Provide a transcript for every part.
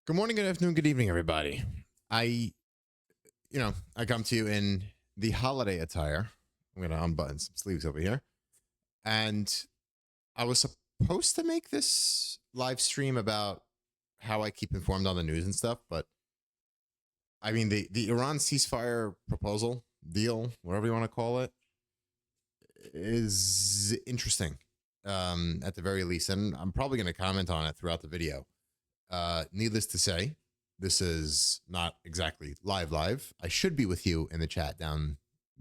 Good morning, good afternoon, good evening, everybody. I, I come to you in the holiday attire. I'm going to unbutton some sleeves over here. And I was supposed to make this live stream about how I keep informed on the news and stuff, but I mean, the Iran ceasefire proposal, deal, whatever you want to call it, is interesting at the very least. And I'm probably going to comment on it throughout the video. Needless to say, this is not exactly live. I should be with you in the chat down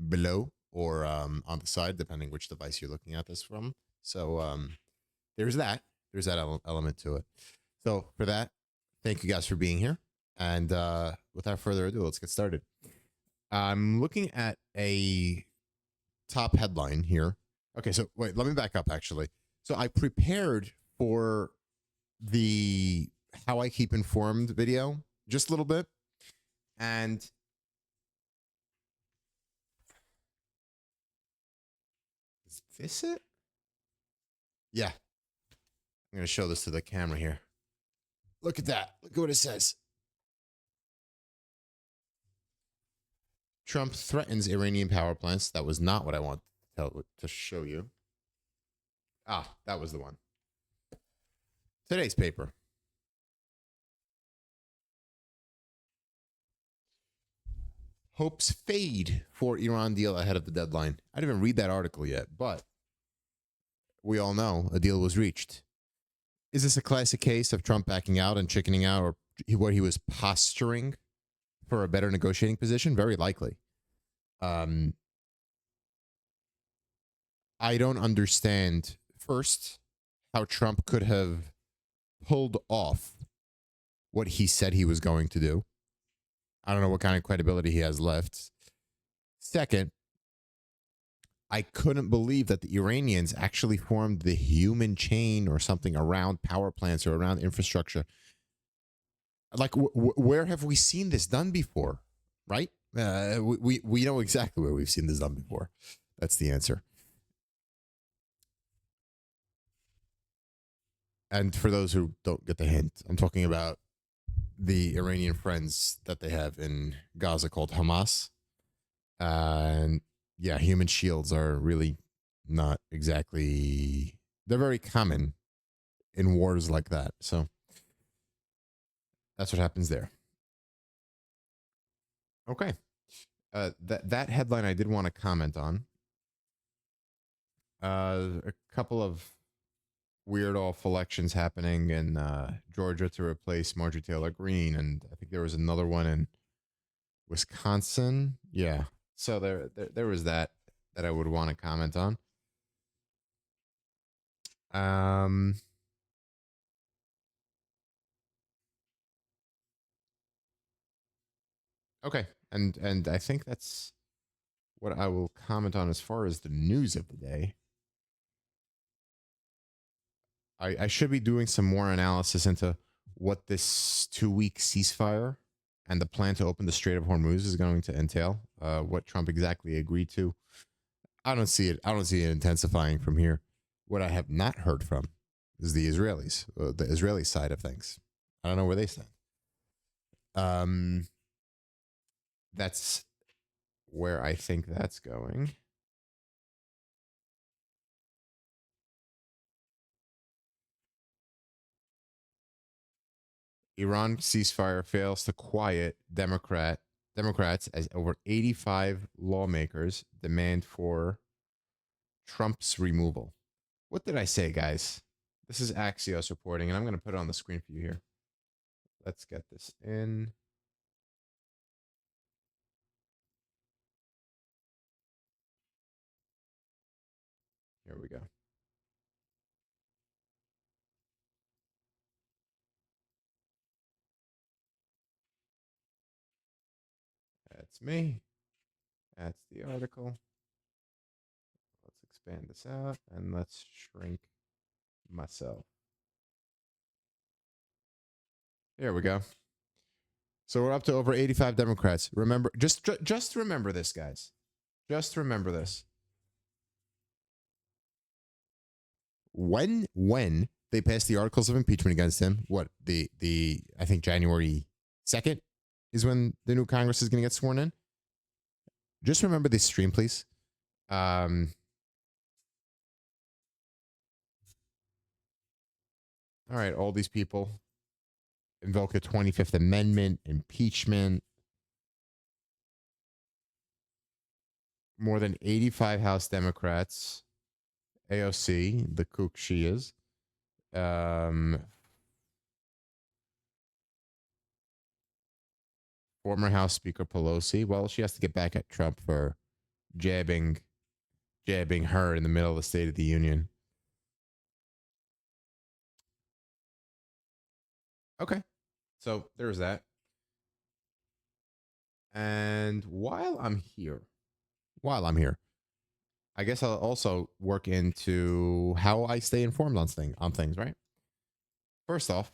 below or on the side, depending which device you're looking at this from. So there's that. There's that element to it. So for that, thank you guys for being here. And without further ado, let's get started. I'm looking at a top headline here. Okay, so wait, let me back up actually. So I prepared for the how I keep informed video just a little bit. And is this it? Yeah. I'm going to show this to the camera here. Look at that. Look at what it says. Trump threatens Iranian power plants. That was not what I want to show you. Ah, that was the one. Today's paper. Hopes fade for Iran deal ahead of the deadline. I didn't even read that article yet, but we all know a deal was reached. Is this a classic case of Trump backing out and chickening out, or where he was posturing for a better negotiating position? Very likely. I don't understand, first, how Trump could have pulled off what he said he was going to do. I don't know what kind of credibility he has left. Second, I couldn't believe that the Iranians actually formed the human chain or something around power plants or around infrastructure. Like, where have we seen this done before? Right? We know exactly where we've seen this done before. That's the answer. And for those who don't get the hint, I'm talking about the Iranian friends that they have in Gaza called Hamas. And yeah, human shields are really not exactly, they're very common in wars like that. So that's what happens there. Okay. That headline I did want to comment on. A couple of weird off elections happening in Georgia to replace Marjorie Taylor Greene, and I think there was another one in Wisconsin. Yeah. So there was that I would want to comment on. Okay, and I think that's what I will comment on as far as the news of the day. I should be doing some more analysis into what this 2-week ceasefire and the plan to open the Strait of Hormuz is going to entail. What Trump exactly agreed to. I don't see it intensifying from here. What I have not heard from is the Israelis, the Israeli side of things. I don't know where they stand. That's where I think that's going. Iran ceasefire fails to quiet Democrats as over 85 lawmakers demand for Trump's removal. What did I say, guys? This is Axios reporting, and I'm going to put it on the screen for you here. Let's get this in. Here we go. That's me. That's the article. Let's expand this out, and let's shrink myself. There we go. So we're up to over 85 Democrats. Remember, just remember this, guys. Just remember this. When They passed the articles of impeachment against him. What the I think January 2nd is when the new Congress is going to get sworn in. Just remember this stream, please. All right, all these people invoke the 25th Amendment, impeachment. More than 85 House Democrats, AOC, the kook she is. Former House Speaker Pelosi. Well, she has to get back at Trump for jabbing her in the middle of the State of the Union. Okay. So there's that. And while I'm here, I guess I'll also work into how I stay informed on things, right? First off,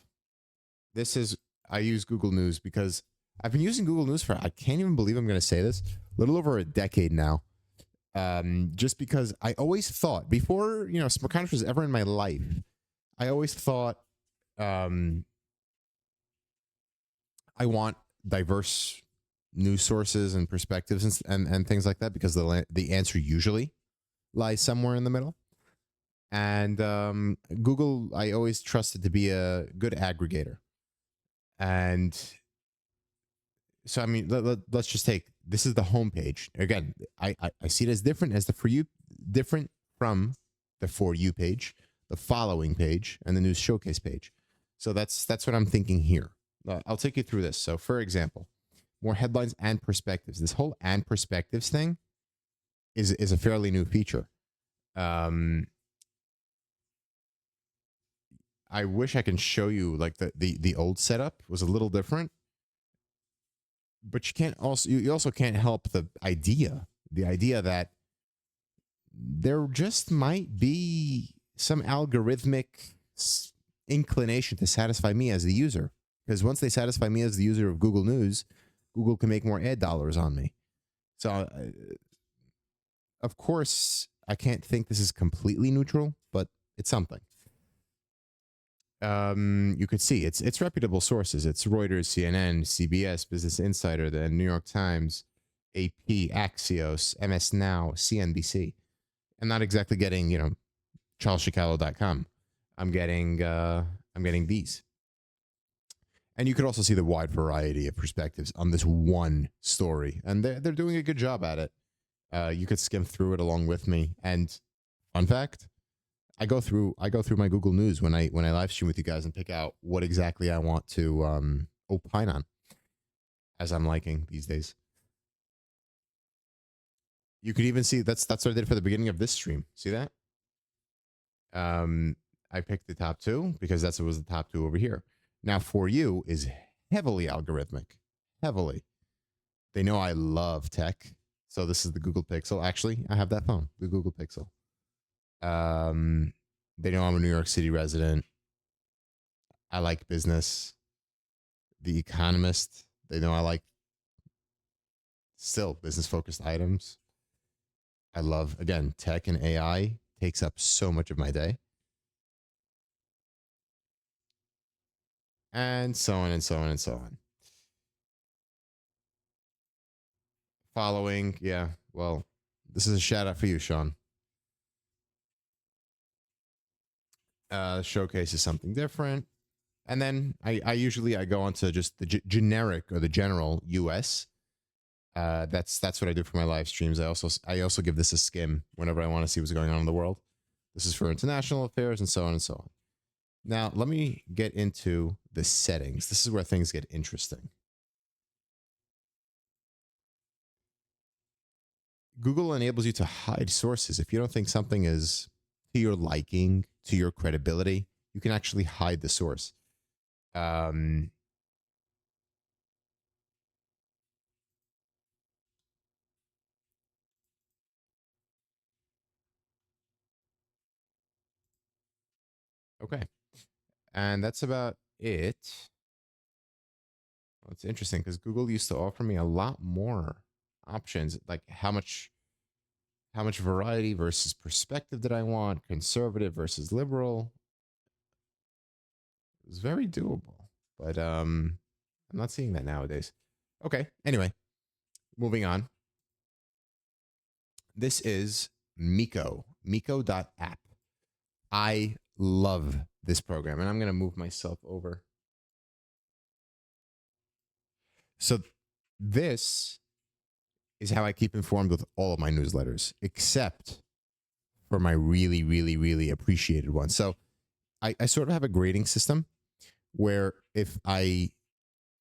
I use Google News because I've been using Google News for, I can't even believe I'm going to say this, a little over a decade now. Just because I always thought, before, Smuckanish was ever in my life, I always thought, I want diverse news sources and perspectives and things like that, because the answer usually lies somewhere in the middle. And Google, I always trusted to be a good aggregator. And so, I mean, let's just take, this is the homepage. Again, I see it as different as different from the For You page, the following page, and the news showcase page. So that's what I'm thinking here. I'll take you through this. So, for example, more headlines and perspectives. This whole and perspectives thing is a fairly new feature. I wish I can show you, like, the old setup was a little different, but you also can't help the idea that there just might be some algorithmic inclination to satisfy me as the user. Because once they satisfy me as the user of Google News, Google can make more ad dollars on me. So, of course, I can't think this is completely neutral, but it's something. You could see it's reputable sources. It's Reuters, CNN, CBS, Business Insider, the New York Times, AP, Axios, MS Now, CNBC. I'm not exactly getting, CharlesChakkalo.com. I'm getting these. And you could also see the wide variety of perspectives on this one story, and they're doing a good job at it. You could skim through it along with me. And fun fact, I go through my Google News when I live stream with you guys and pick out what exactly I want to opine on, as I'm liking these days. You could even see that's what I did for the beginning of this stream. See that? I picked the top two because that's what was the top two over here. Now, For You is heavily algorithmic. Heavily. They know I love tech. So this is the Google Pixel. Actually, I have that phone, the Google Pixel. They know I'm a New York City resident. I like business. The Economist. They know I like still business-focused items. I love, again, tech and AI takes up so much of my day. And so on and so on and so on. Following, yeah, well, this is a shout out for you, Sean. Showcase is something different. And then I usually go on to just the generic or the general US. That's what I do for my live streams. I also give this a skim whenever I want to see what's going on in the world. This is for international affairs and so on and so on. Now, let me get into the settings. This is where things get interesting. Google enables you to hide sources. If you don't think something is to your liking, to your credibility, you can actually hide the source. Okay. And that's about it. Well, it's interesting because Google used to offer me a lot more options, like how much variety versus perspective did I want, conservative versus liberal. was very doable, but I'm not seeing that nowadays. Okay. Anyway, moving on. This is Miko.app. I love this program, and I'm going to move myself over. So this is how I keep informed with all of my newsletters, except for my really, really, really appreciated ones. So I sort of have a grading system where if I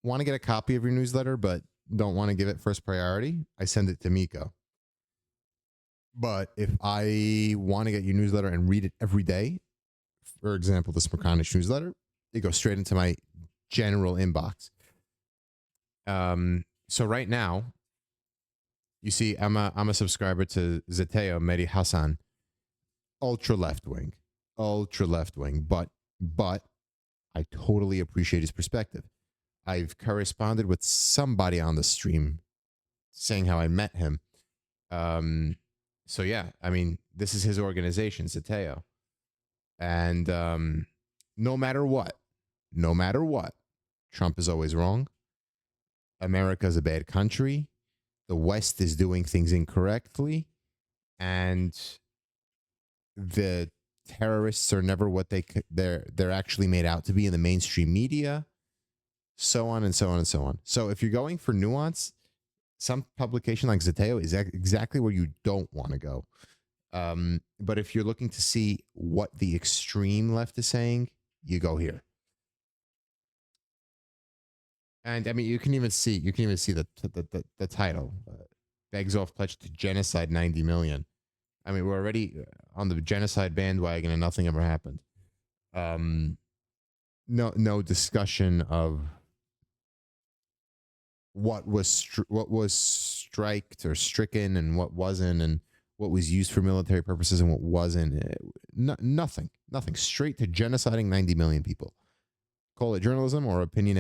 want to get a copy of your newsletter but don't want to give it first priority, I send it to Miko. But if I want to get your newsletter and read it every day, for example, the Smerconish newsletter, it goes straight into my general inbox. So right now, you see, I'm a subscriber to Zeteo Mehdi Hassan, ultra left wing, but I totally appreciate his perspective. I've corresponded with somebody on the stream saying how I met him. So yeah, I mean, this is his organization, Zeteo. And no matter what, Trump is always wrong. America's a bad country. The West is doing things incorrectly. And the terrorists are never what they're actually made out to be in the mainstream media. So on and so on and so on. So if you're going for nuance, some publication like Zeteo is exactly where you don't want to go. But if you're looking to see what the extreme left is saying, you go here. And I mean, you can even see the title, begs off pledge to genocide 90 million. I mean, we're already on the genocide bandwagon and nothing ever happened. No discussion of what was striked or stricken and what wasn't, and what was used for military purposes and what wasn't. Nothing. Straight to genociding 90 million people. Call it journalism or opinion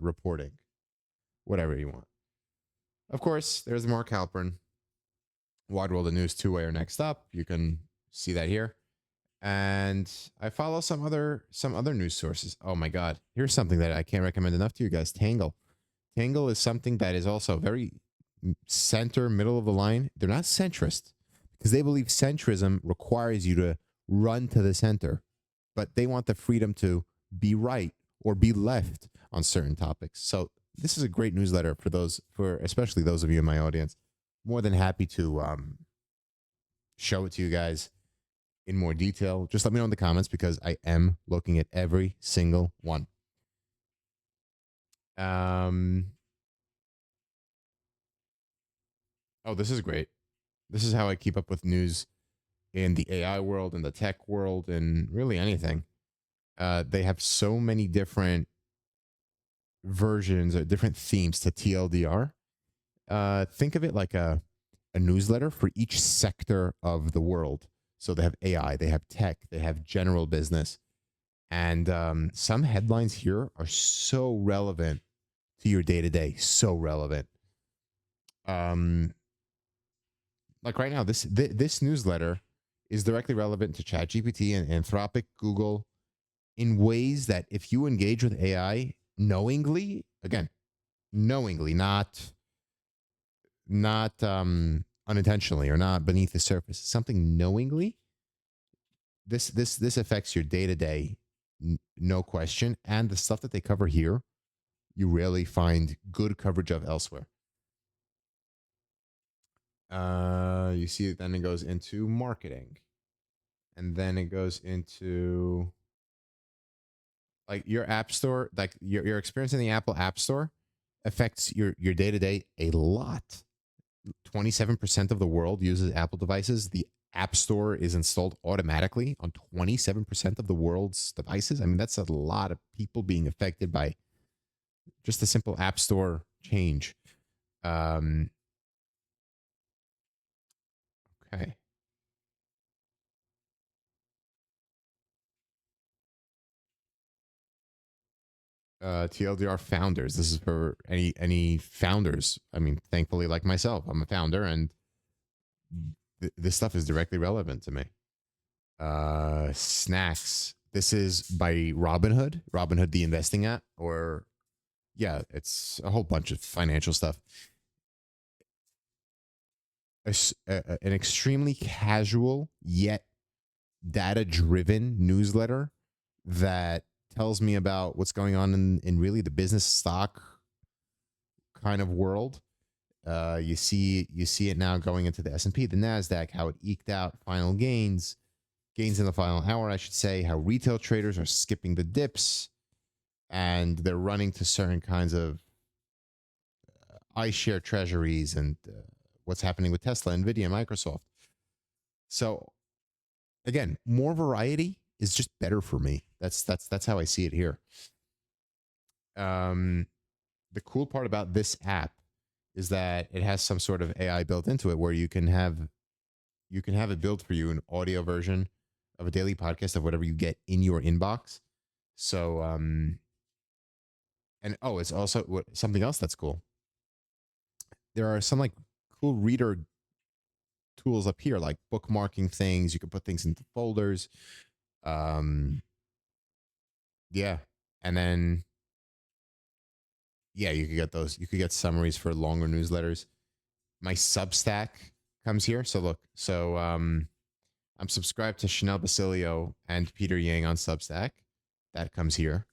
reporting, whatever you want. Of course, there's Mark Halpern. Wide World of News two-way are next up. You can see that here. And I follow some other news sources. Oh my God. Here's something that I can't recommend enough to you guys. Tangle. Tangle is something that is also very center, middle of the line. They're not centrist because they believe centrism requires you to run to the center, but they want the freedom to be right or be left on certain topics. So this is a great newsletter for especially those of you in my audience. More than happy to show it to you guys in more detail. Just let me know in the comments because I am looking at every single one. Oh, this is great. This is how I keep up with news in the AI world, in the tech world, and really anything. They have so many different versions or different themes to TLDR. Think of it like a newsletter for each sector of the world. So they have AI, they have tech, they have general business. And some headlines here are so relevant to your day-to-day, so relevant. Like right now, this newsletter is directly relevant to ChatGPT and Anthropic, Google, in ways that if you engage with AI knowingly, not unintentionally or not beneath the surface, something knowingly, this affects your day-to-day, no question. And the stuff that they cover here, you rarely find good coverage of elsewhere. You see, then it goes into marketing, and then it goes into like your app store, like your experience in the Apple App Store affects your day-to-day a lot. 27% of the world uses Apple devices. The App Store is installed automatically on 27% of the world's devices. I mean, that's a lot of people being affected by just a simple App Store change. Okay. TLDR founders. This is for any founders. I mean, thankfully, like myself, I'm a founder, and this stuff is directly relevant to me. Snacks. This is by Robinhood, Robinhood, the investing app, or yeah, it's a whole bunch of financial stuff. An extremely casual yet data driven newsletter that tells me about what's going on in really the business stock kind of world. You see it now going into the S&P, the Nasdaq, how it eked out final gains in the final hour, I should say, how retail traders are skipping the dips and they're running to certain kinds of iShare treasuries and what's happening with Tesla, Nvidia, Microsoft. So again, more variety is just better for me. That's how I see it here. Um, the cool part about this app is that it has some sort of AI built into it where you can have it build for you an audio version of a daily podcast of whatever you get in your inbox. So and oh, it's also something else that's cool. There are some like cool reader tools up here, like bookmarking things. You can put things into folders. Um, yeah, and then yeah, you could get those. You could get summaries for longer newsletters. My Substack comes here. So look, I'm subscribed to Chanel Basilio and Peter Yang on Substack. That comes here.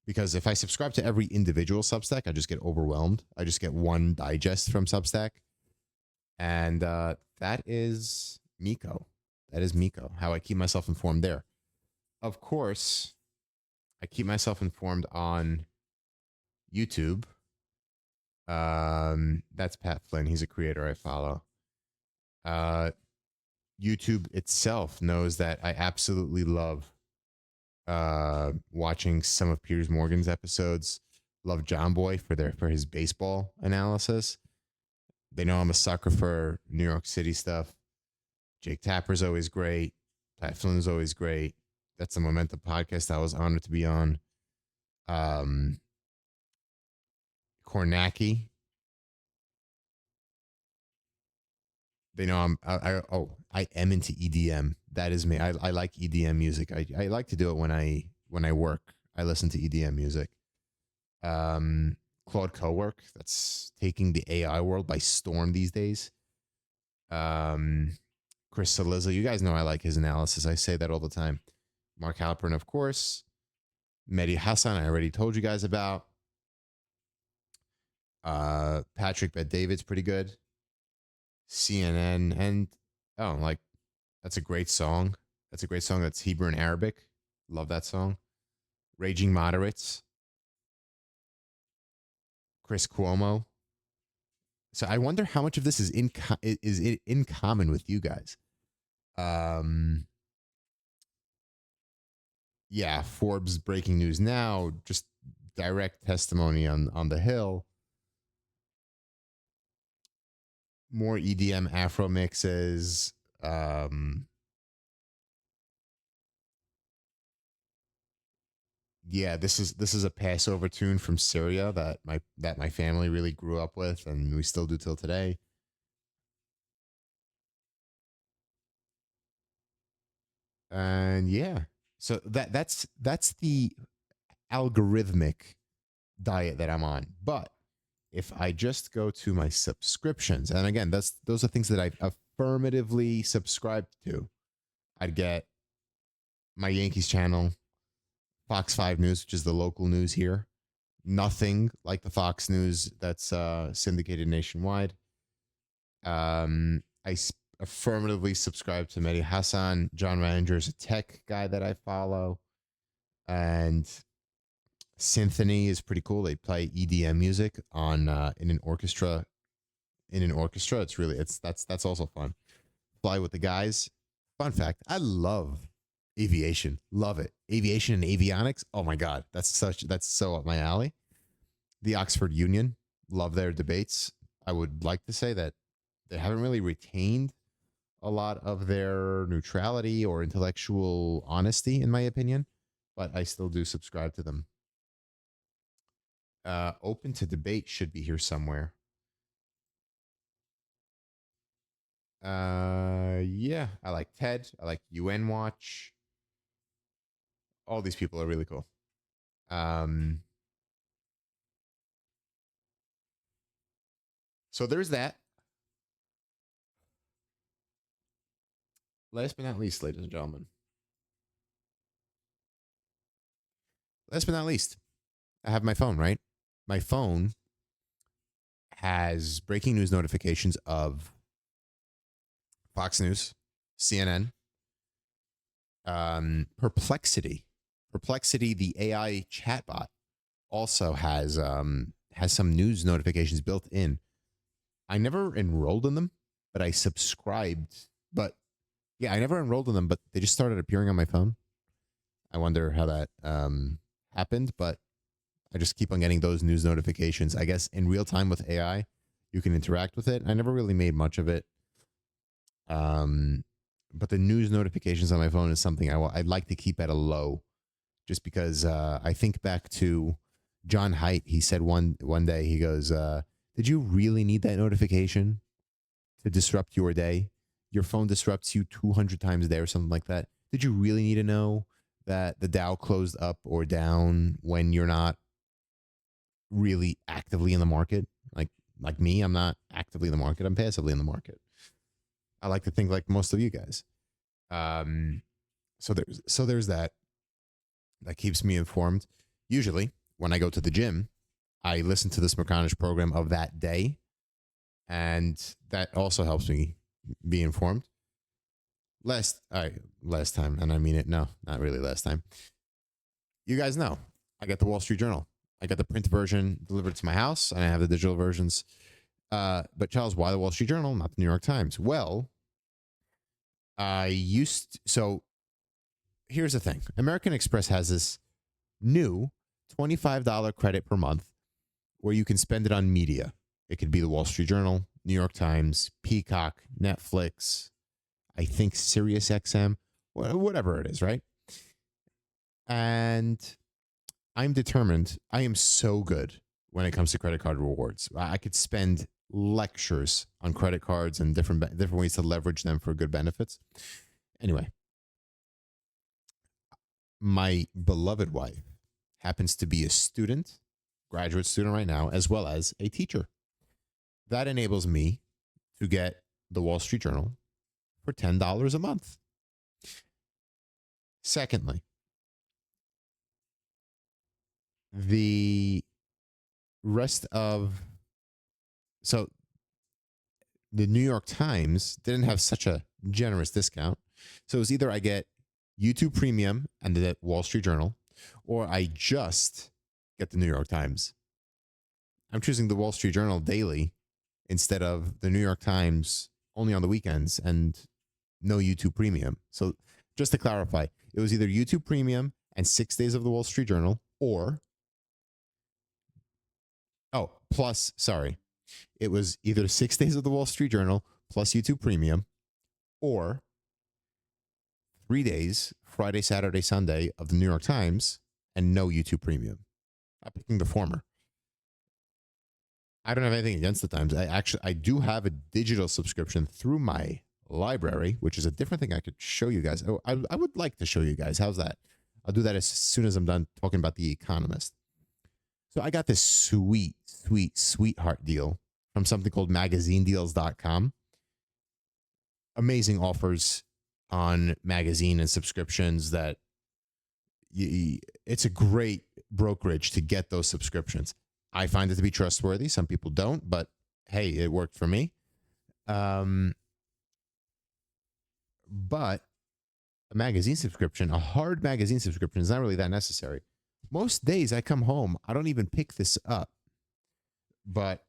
Because if I subscribe to every individual Substack, I just get overwhelmed. I just get one digest from Substack. And that is Miko. That is Miko, how I keep myself informed there. Of course, I keep myself informed on YouTube. That's Pat Flynn. He's a creator I follow. Uh, YouTube itself knows that I absolutely love watching some of Piers Morgan's episodes. Love John Boy for his baseball analysis. They know I'm a sucker for New York City stuff. Jake Tapper's always great. Pat Flynn's always great. That's the Momentum podcast I was honored to be on. Um, Kornacki. They know I am into EDM. That is me. I like EDM music. I like to do it when I work. I listen to EDM music. Um, Claude Cowork, that's taking the AI world by storm these days. Um, Chris Saliza, you guys know I like his analysis. I say that all the time. Mark Halpern, of course. Mehdi Hassan, I already told you guys about. Patrick Bet David's pretty good. CNN and oh, like that's a great song. That's a great song. That's Hebrew and Arabic. Love that song. Raging Moderates. Chris Cuomo. So I wonder how much of this is it in common with you guys. Um, yeah, Forbes breaking news now. Just direct testimony on the Hill. More EDM Afro mixes. Yeah, this is a Passover tune from Syria that my family really grew up with, and we still do till today. And yeah, so that's the algorithmic diet that I'm on. But if I just go to my subscriptions, and again, those are things that I've affirmatively subscribed to, I'd get my Yankees channel, Fox 5 News, which is the local news here. Nothing like the Fox News that's syndicated nationwide. I affirmatively subscribe to Mehdi Hassan. John Ranger is a tech guy that I follow. And Symphony is pretty cool. They play EDM music on in an orchestra. In an orchestra, that's also fun. Fly with the guys. Fun fact: I love aviation. Love it. Aviation and avionics. Oh my god, that's so up my alley. The Oxford Union. Love their debates. I would like to say that they haven't really retained a lot of their neutrality or intellectual honesty, in my opinion, but I still do subscribe to them. Open to debate should be here somewhere. Yeah, I like TED. I like UN Watch. All these people are really cool. So there's that. Last but not least, ladies and gentlemen. Last but not least, I have my phone, right? My phone has breaking news notifications of Fox News, CNN, Perplexity. Perplexity, the AI chatbot, also has some news notifications built in. I never enrolled in them, but I subscribed. But yeah, I never enrolled in them, but they just started appearing on my phone. I wonder how that happened, but I just keep on getting those news notifications. I guess in real time with AI, you can interact with it. I never really made much of it. But the news notifications on my phone is something I'd like to keep at a low, just because I think back to John Haidt. He said one day, he goes, "Did you really need that notification to disrupt your day? Your phone disrupts you 200 times a day or something like that. Did you really need to know that the Dow closed up or down when you're not really actively in the market? Like me, I'm not actively in the market. I'm passively in the market. I like to think like most of you guys. Um, so there's that. That keeps me informed. Usually, when I go to the gym, I listen to this McConish program of that day, and that also helps me be informed. Last time, and I mean it. No, not really last time. You guys know I got the Wall Street Journal. I got the print version delivered to my house, and I have the digital versions. But Charles, why the Wall Street Journal, not the New York Times? Well, so here's the thing. American Express has this new $25 credit per month where you can spend it on media. It could be the Wall Street Journal, New York Times, Peacock, Netflix, I think Sirius XM, whatever it is, right? And I'm determined. I am so good when it comes to credit card rewards. I could spend lectures on credit cards and different ways to leverage them for good benefits. Anyway, my beloved wife happens to be a student, graduate student right now, as well as a teacher. That enables me to get the Wall Street Journal for $10 a month. Secondly, the rest of so the New York Times didn't have such a generous discount. So it was either I get YouTube Premium and the Wall Street Journal, or I just get the New York Times. I'm choosing the Wall Street Journal daily instead of the New York Times only on the weekends and no YouTube Premium. So just to clarify, it was either YouTube Premium and 6 days of the Wall Street Journal, or it was either 6 days of the Wall Street Journal plus YouTube Premium, or 3 days, Friday, Saturday, Sunday, of the New York Times and no YouTube Premium. I'm picking the former. I don't have anything against the Times. I do have a digital subscription through my library, which is a different thing I could show you guys. Oh, I would like to show you guys. How's that? I'll do that as soon as I'm done talking about The Economist. So I got this sweetheart deal from something called magazinedeals.com. Amazing offers on magazine and subscriptions that it's a great brokerage to get those subscriptions. I find it to be trustworthy. Some people don't, but hey, it worked for me. But a magazine subscription, a hard magazine subscription, is not really that necessary. Most days I come home, I don't even pick this up. But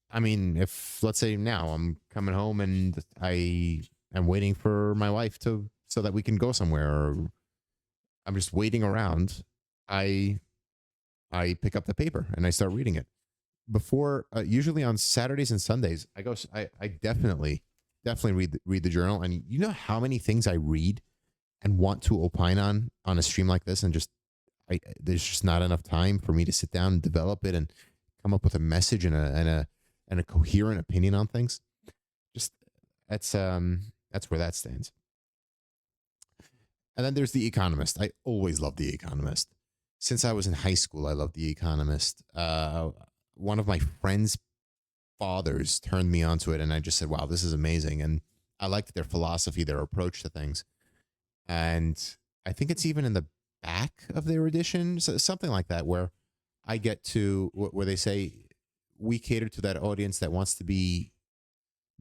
I mean, if let's say now I'm coming home and I am waiting for my wife so that we can go somewhere, or I'm just waiting around, I pick up the paper and I start reading it. Before, usually on Saturdays and Sundays, I definitely read the journal. And you know how many things I read and want to opine on a stream like this, and there's just not enough time for me to sit down and develop it and come up with a message and a coherent opinion on things. Just that's where that stands. And then there's The Economist. I always loved The Economist. Since I was in high school, I loved The Economist. One of my friends' fathers turned me onto it, and I just said, wow, this is amazing. And I liked their philosophy, their approach to things. And I think it's even in the back of their edition, something like that, where I get to, where they say, we cater to that audience that wants to be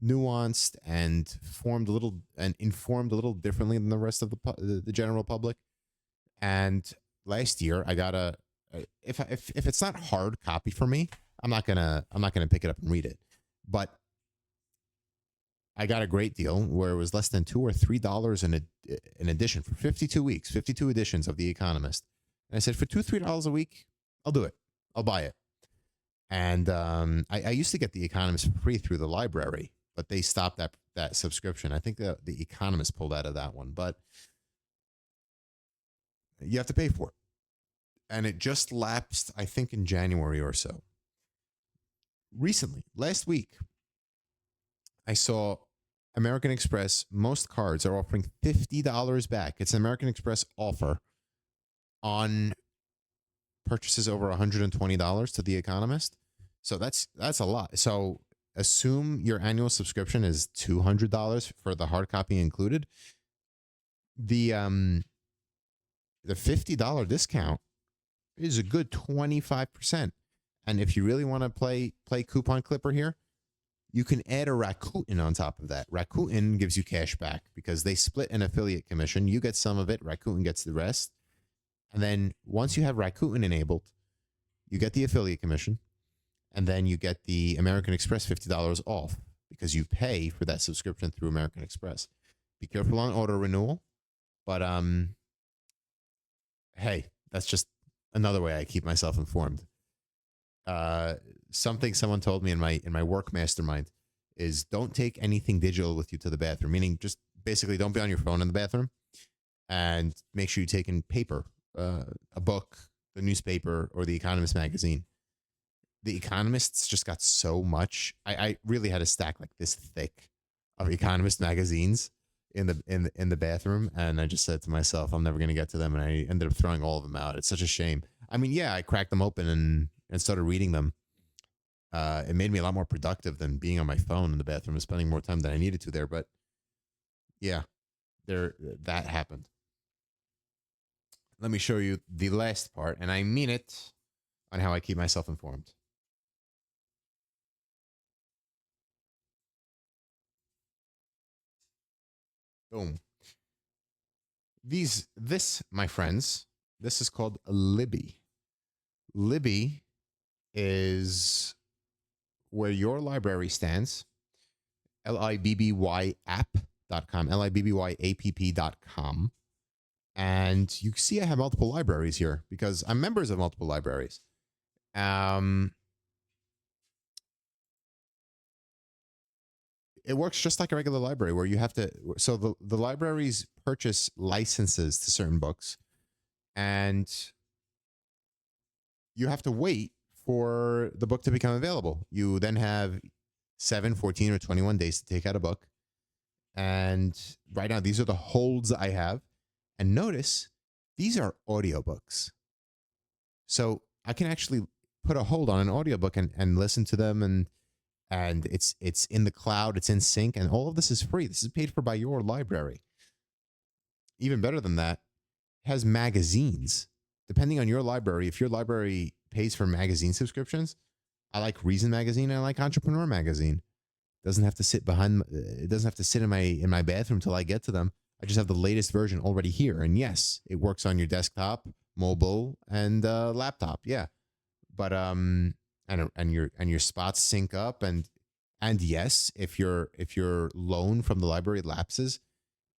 nuanced and formed a little and informed a little differently than the rest of the general public. And last year I got if it's not hard copy for me, I'm not gonna pick it up and read it. But I got a great deal where it was less than $2 or $3 an edition for 52 weeks, 52 editions of The Economist. And I said, for $2-3 a week, I'll do it. I'll buy it. And I used to get The Economist for free through the library, but they stopped that subscription. I think the Economist pulled out of that one, but you have to pay for it. And it just lapsed, I think, in January or so. Recently, last week, I saw American Express, most cards are offering $50 back. It's an American Express offer on purchases over $120 to The Economist. So that's a lot. So assume your annual subscription is $200 for the hard copy included. The $50 discount is a good 25%. And if you really want to play coupon clipper here, you can add a Rakuten on top of that. Rakuten gives you cash back because they split an affiliate commission. You get some of it, Rakuten gets the rest. And then once you have Rakuten enabled, you get the affiliate commission, and then you get the American Express $50 off because you pay for that subscription through American Express. Be careful on auto renewal, but hey, that's just another way I keep myself informed. Something someone told me in my work mastermind is don't take anything digital with you to the bathroom, meaning just basically don't be on your phone in the bathroom, and make sure you take in paper, a book, the newspaper, or the Economist magazine. The Economist's just got so much. I really had a stack like this thick of Economist magazines in the bathroom, and I just said to myself, I'm never going to get to them, and I ended up throwing all of them out. It's such a shame. I mean, yeah, I cracked them open and started reading them. It made me a lot more productive than being on my phone in the bathroom and spending more time than I needed to there. But yeah, that happened. Let me show you the last part, and I mean it, on how I keep myself informed. Boom. This, my friends, this is called Libby. Libby is where your library stands. LIBBYapp.com, LIBBYAPP.com. And you see I have multiple libraries here because I'm members of multiple libraries. It works just like a regular library where you have to, so the libraries purchase licenses to certain books, and you have to wait for the book to become available. You then have 7, 14, or 21 days to take out a book. And right now, these are the holds I have. And notice, these are audiobooks. So I can actually put a hold on an audiobook and listen to them, and it's in the cloud, it's in sync, and all of this is free. This is paid for by your library. Even better than that, it has magazines. Depending on your library, if your library pays for magazine subscriptions, I like Reason Magazine and I like Entrepreneur Magazine. It doesn't have to sit in my bathroom till I get to them. I just have the latest version already here. And yes, it works on your desktop, mobile, and laptop. Yeah. But and your spots sync up, and yes, if your loan from the library lapses,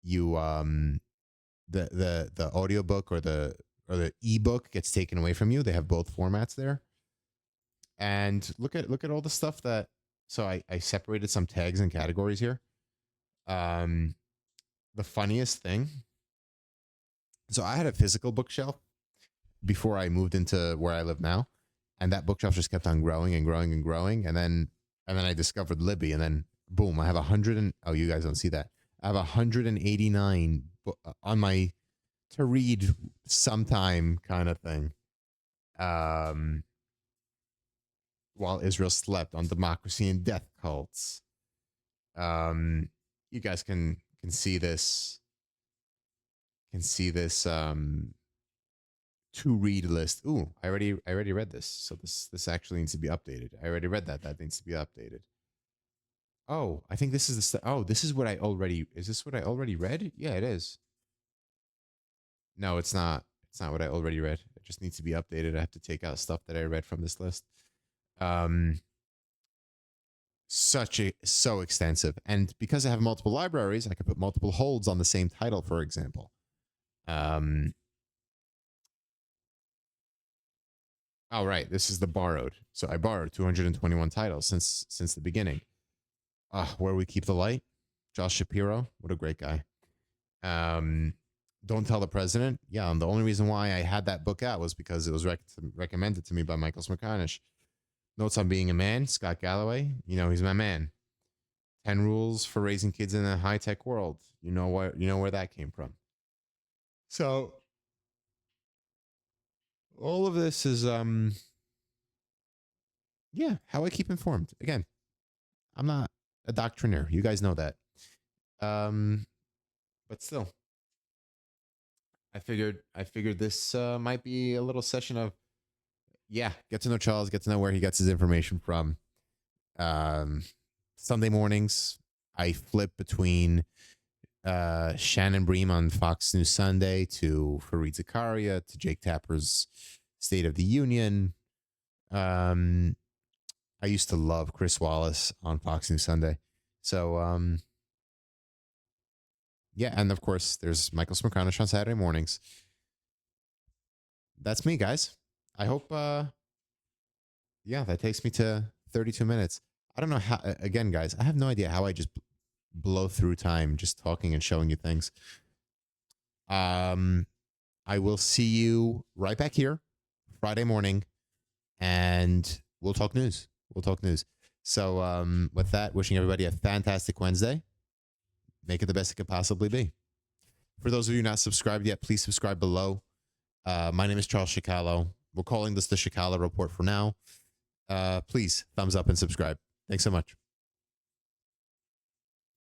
you the audiobook or the ebook gets taken away from you. They have both formats there. And look at all the stuff that, so I separated some tags and categories here. The funniest thing, so I had a physical bookshelf before I moved into where I live now, and that bookshelf just kept on growing and growing and growing, and then I discovered Libby, and then boom, I have 100 and, oh, you guys don't see that. I have 189 on my to read sometime kind of thing. While Israel slept on democracy and death cults. You guys can see this. To read list. Ooh, I already read this. So this actually needs to be updated. I already read that. That needs to be updated. Oh, I think this is the oh, this is what I already is this what I already read? Yeah, it is. No, it's not. It's not what I already read. It just needs to be updated. I have to take out stuff that I read from this list. So extensive. And because I have multiple libraries, I could put multiple holds on the same title, for example. Oh, right. This is the borrowed. So I borrowed 221 titles since the beginning. Where We Keep the Light. Josh Shapiro. What a great guy. Don't Tell the President. Yeah, and the only reason why I had that book out was because it was recommended to me by Michael Smerconish. Notes on Being a Man. Scott Galloway. You know, he's my man. 10 Rules for Raising Kids in a High-Tech World. You know where that came from. So all of this is yeah, how I keep informed. Again, I'm not a doctrinaire. You guys know that. But still, I figured this might be a little session of get to know Charles, get to know where he gets his information from. Sunday mornings, I flip between Shannon Bream on Fox News Sunday to Fareed Zakaria to Jake Tapper's State of the Union. I used to love Chris Wallace on Fox News Sunday. So yeah, and of course there's Michael Smerconish on Saturday mornings. That's me, guys. I hope that takes me to 32 minutes. I don't know how, again, guys, I have no idea how I just blow through time just talking and showing you things. I will see you right back here Friday morning, and we'll talk news. So with that, wishing everybody a fantastic Wednesday. Make it the best it could possibly be. For those of you not subscribed yet, please subscribe below. My name is Charles Chakkalo. We're calling this the Chakkalo Report for now. Please thumbs up and subscribe. Thanks so much.